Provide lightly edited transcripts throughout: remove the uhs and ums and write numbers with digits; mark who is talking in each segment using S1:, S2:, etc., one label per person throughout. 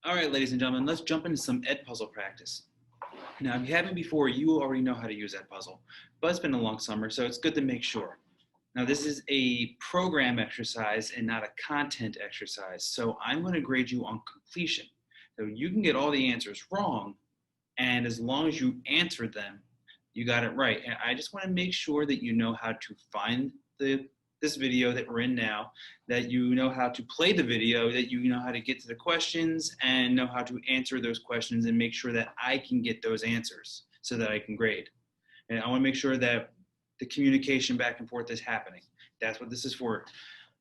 S1: All right, ladies and gentlemen, let's jump into some Edpuzzle practice. Now, if you haven't before, you already know how to use Edpuzzle, but it's been a long summer, so it's good to make sure. Now, this is a program exercise and not a content exercise, so I'm going to grade you on completion. So you can get all the answers wrong, and as long as you answered them, you got it right. And I just want to make sure that you know how to find this video that we're in now, that you know how to play the video, that you know how to get to the questions and know how to answer those questions and make sure that I can get those answers so that I can grade. And I want to make sure that the communication back and forth is happening. That's what this is for.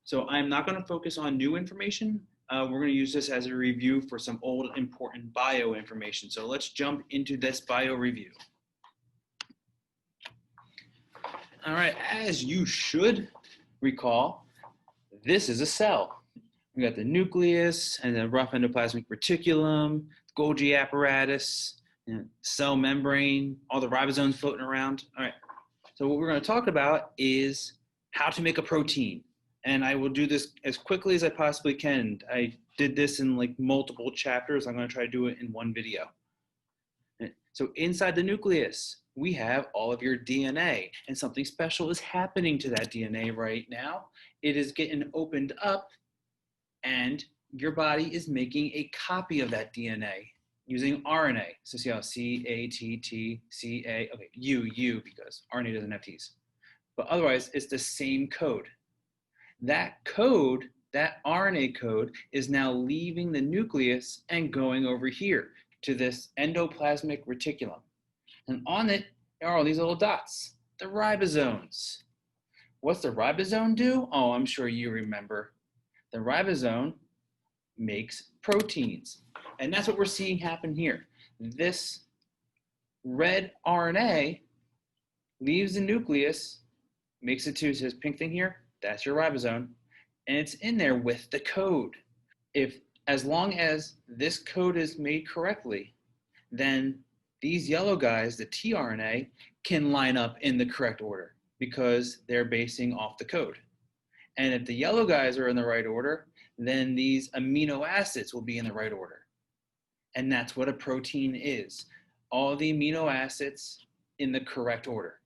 S1: So I'm not going to focus on new information. We're going to use this as a review for some old important bio information. So let's jump into this bio review. All right, as you should recall, this is a cell. We got the nucleus and the rough endoplasmic reticulum, Golgi apparatus, cell membrane, all the ribosomes floating around. All right, so what we're going to talk about is how to make a protein. And I will do this as quickly as I possibly can. I did this in like multiple chapters. I'm going to try to do it in one video. So inside the nucleus, we have all of your DNA, and something special is happening to that DNA right now. It is getting opened up, and your body is making a copy of that DNA using RNA. So see how C, A, T, T, C, A, okay, U, because RNA doesn't have T's. But otherwise, it's the same code. That code, that RNA code, is now leaving the nucleus and going over here to this endoplasmic reticulum. And on it are all these little dots, the ribosomes. What's the ribosome do? Oh, I'm sure you remember. The ribosome makes proteins. And that's what we're seeing happen here. This red RNA leaves the nucleus, makes it to this pink thing here, that's your ribosome, and it's in there with the code. As long as this code is made correctly, then these yellow guys, the tRNA, can line up in the correct order because they're basing off the code. And if the yellow guys are in the right order, then these amino acids will be in the right order. And that's what a protein is. All the amino acids in the correct order.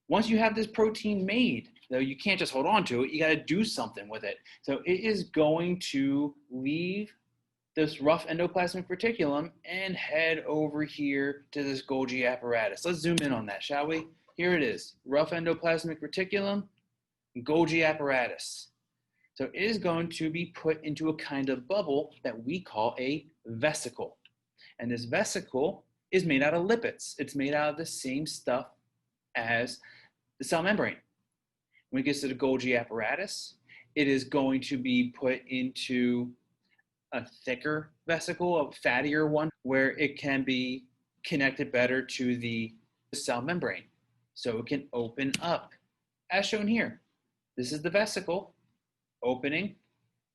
S1: Once you have this protein made, though, you can't just hold on to it, you got to do something with it. So it is going to leave this rough endoplasmic reticulum and head over here to this Golgi apparatus. Let's zoom in on that, shall we? Here it is, rough endoplasmic reticulum, Golgi apparatus. So it is going to be put into a kind of bubble that we call a vesicle. And this vesicle is made out of lipids. It's made out of the same stuff as the cell membrane. When it gets to the Golgi apparatus, it is going to be put into a thicker vesicle, a fattier one, where it can be connected better to the cell membrane. So it can open up, as shown here. This is the vesicle opening,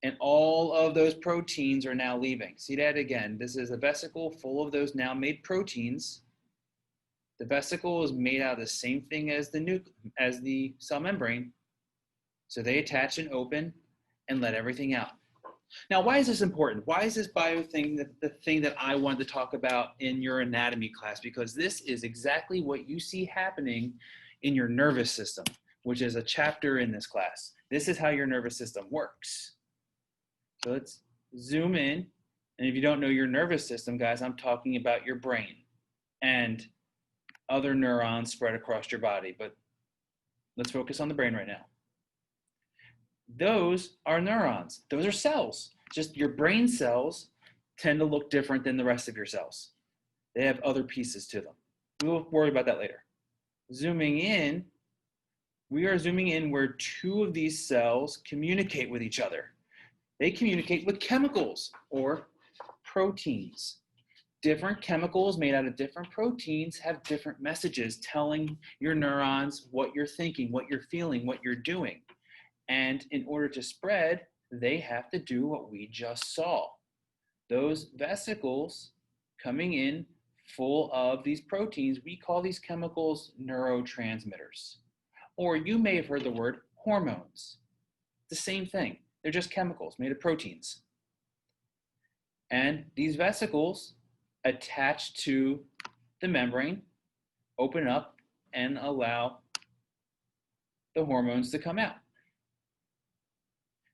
S1: and all of those proteins are now leaving. See that again? This is a vesicle full of those now made proteins. The vesicle is made out of the same thing as the cell membrane. So they attach and open and let everything out. Now, why is this important? Why is this bio thing the thing that I wanted to talk about in your anatomy class? Because this is exactly what you see happening in your nervous system, which is a chapter in this class. This is how your nervous system works. So let's zoom in. And if you don't know your nervous system, guys, I'm talking about your brain and other neurons spread across your body. But let's focus on the brain right now. Those are neurons. Those are cells. Just your brain cells tend to look different than the rest of your cells. They have other pieces to them. We'll worry about that later. Zooming in, we are zooming in where two of these cells communicate with each other. They communicate with chemicals or proteins. Different chemicals made out of different proteins have different messages telling your neurons what you're thinking, what you're feeling, what you're doing. And in order to spread, they have to do what we just saw. Those vesicles coming in full of these proteins, we call these chemicals neurotransmitters. Or you may have heard the word hormones. The same thing. They're just chemicals made of proteins. And these vesicles attach to the membrane, open up, and allow the hormones to come out.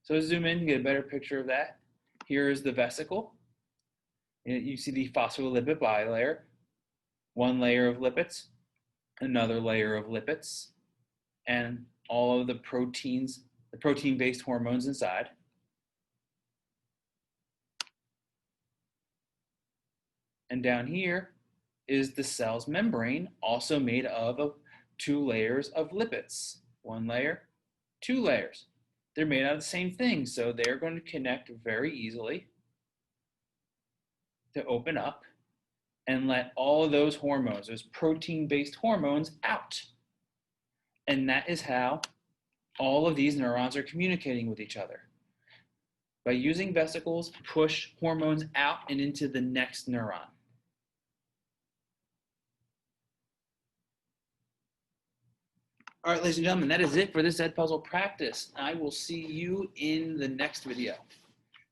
S1: So zoom in to get a better picture of that. Here is the vesicle. You see the phospholipid bilayer, one layer of lipids, another layer of lipids, and all of the proteins, the protein-based hormones inside. And down here is the cell's membrane, also made of 2 layers of lipids. 1 layer, 2 layers. They're made out of the same thing, so they're going to connect very easily to open up and let all of those hormones, those protein-based hormones, out. And that is how all of these neurons are communicating with each other. By using vesicles, push hormones out and into the next neuron. All right, ladies and gentlemen, that is it for this Edpuzzle practice. I will see you in the next video.